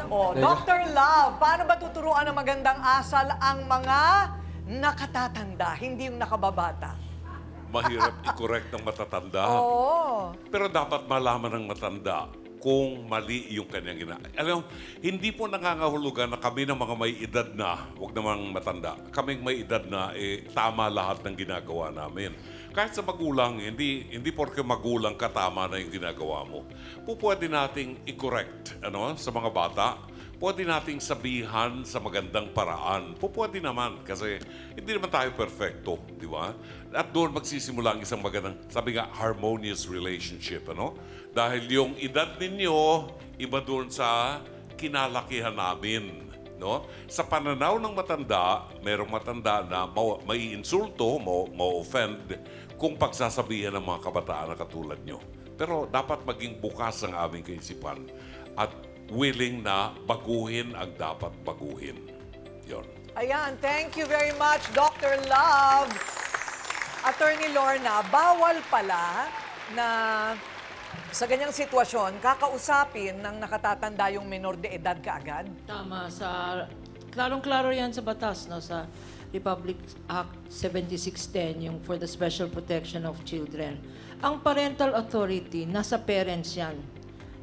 Oh, Dr. Love, paano ba tuturuan ng magandang asal ang mga nakatatanda, hindi yung nakababata? Mahirap i-correct ng matatanda. Oo. Pero dapat malaman ng matanda kung mali yung kanyang ginagawa. Alam, hindi po nangangahulugan na kami ng mga may edad na, huwag namang matanda, kaming may edad na, tama lahat ng ginagawa namin. Kahit sa magulang, hindi porke magulang ka, tama na yung ginagawa mo. Pwede nating i-correct sa mga bata. Pwede nating sabihan sa magandang paraan. Pwede naman kasi hindi naman tayo perfecto, di ba? At doon magsisimula ang isang magandang, sabi nga, harmonious relationship, Dahil yung edad ninyo, iba doon sa kinalakihan namin, Sa pananaw ng matanda, merong matanda na may insulto, ma-offend kung pagsasabihan ng mga kabataan na katulad nyo. Pero dapat maging bukas ang aming kaisipan at willing na baguhin ang dapat baguhin. Yon. Ayan, thank you very much, Dr. Love. Attorney Lorna, bawal pala na sa ganyang sitwasyon, kakausapin ng nakatatanda yung menor de edad kaagad? Tama. Klarong-klaro yan sa batas, sa Republic Act 7610, yung for the special protection of children. Ang parental authority, nasa parents yan.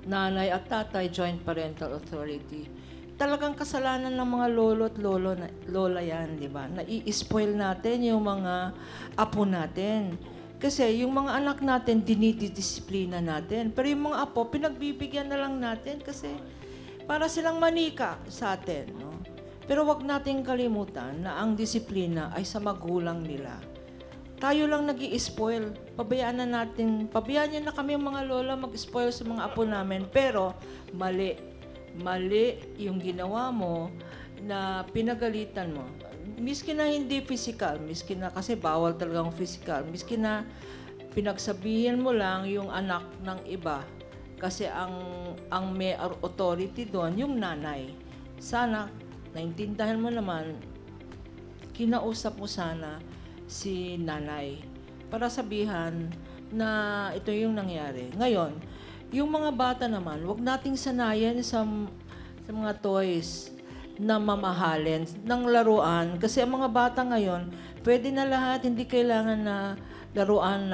Nanay at tatay, joint parental authority. Talagang kasalanan ng mga lolo at lola yan, di ba? Nai-spoil natin yung mga apo natin. Kasi yung mga anak natin, dinidisiplina natin. Pero yung mga apo, pinagbibigyan na lang natin kasi para silang manika sa atin. Pero wag nating kalimutan na ang disiplina ay sa magulang nila. Tayo lang nag-i-spoil. Pabayaan niyo na kami mga lola mag-spoil sa mga apo namin. Pero mali. Mali yung ginawa mo na pinagalitan mo. Miski na hindi physical, miski na kasi bawal talagang physical, miski na pinagsabihin mo lang yung anak ng iba. Kasi ang may authority doon, yung nanay. Sana, naintindihan mo naman, kinausap mo sana si nanay para sabihan na ito yung nangyari. Ngayon, yung mga bata naman, wag nating sanayan sa mga toys na mamahalin ng laruan. Kasi ang mga bata ngayon, pwede na lahat, hindi kailangan na laruan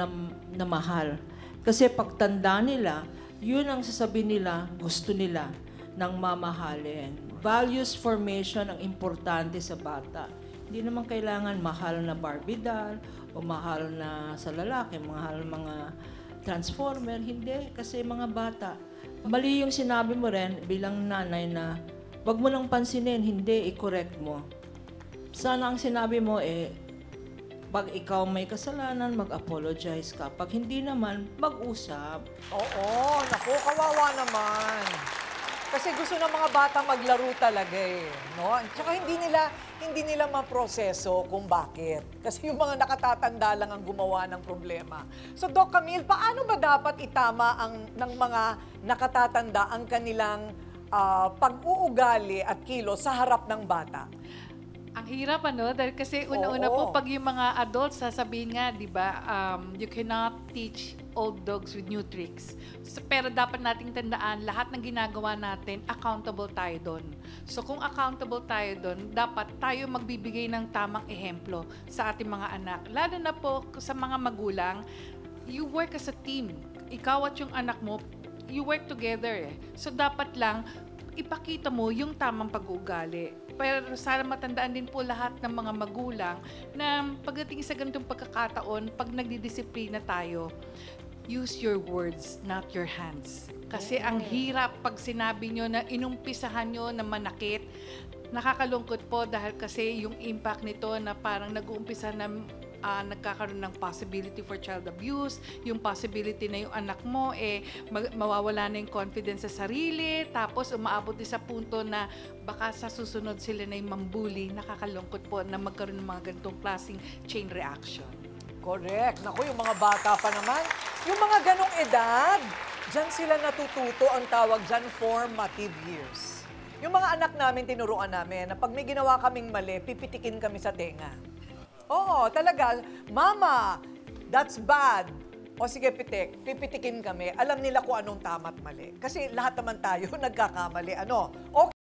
na mahal. Kasi pagtanda nila, yun ang sasabihin nila, gusto nila ng mamahalin. Values formation ang importante sa bata. Hindi naman kailangan mahal na Barbie doll o mahal na sa lalaki, mahal mga transformer. Hindi, kasi mga bata. Mali yung sinabi mo rin bilang nanay na wag mo nang pansinin, hindi, i-correct mo. Sana ang sinabi mo pag ikaw may kasalanan, mag-apologize ka. Pag hindi naman, mag-usap. Oo, naku, kawawa naman. Kasi gusto ng mga bata maglaro talaga Tsaka hindi nila maproseso kung bakit. Kasi yung mga nakatatanda lang ang gumawa ng problema. So, Doc Camille, paano ba dapat itama ng mga nakatatanda ang kanilang pag-uugali at kilos sa harap ng bata? Ang hirap, Dahil kasi una-una po, pag yung mga adults, sasabihin nga, di ba, you cannot teach old dogs with new tricks. Pero dapat nating tandaan, lahat ng ginagawa natin, accountable tayo doon. So kung accountable tayo doon, dapat tayo magbibigay ng tamang ehemplo sa ating mga anak. Lalo na po sa mga magulang, you work as a team. Ikaw at yung anak mo, you work together. So dapat lang, ipakita mo yung tamang pag-uugali. Pero sana matandaan din po lahat ng mga magulang na pagdating sa ganitong pagkakataon, pag nagdidisiplina tayo, use your words, not your hands. Kasi ang hirap pag sinabi nyo na inumpisahan nyo na manakit, nakakalungkot po dahil kasi yung impact nito na parang nag-uumpisa na nagkakaroon ng possibility for child abuse, yung possibility na yung anak mo mawawala na yung confidence sa sarili, tapos umaabot din sa punto na baka sa susunod sila na yung mambuli. Nakakalungkot po na magkaroon ng mga ganitong klaseng chain reaction. Correct. Naku, yung mga bata pa naman, yung mga ganong edad, dyan sila natututo, ang tawag dyan, formative years. Yung mga anak namin, tinuruan namin na pag may ginawa kaming mali, pipitikin kami sa tenga. Oo, talaga. Mama, that's bad. O sige, pipitikin kami. Alam nila kung anong tama at mali. Kasi lahat naman tayo nagkakamali. Okay.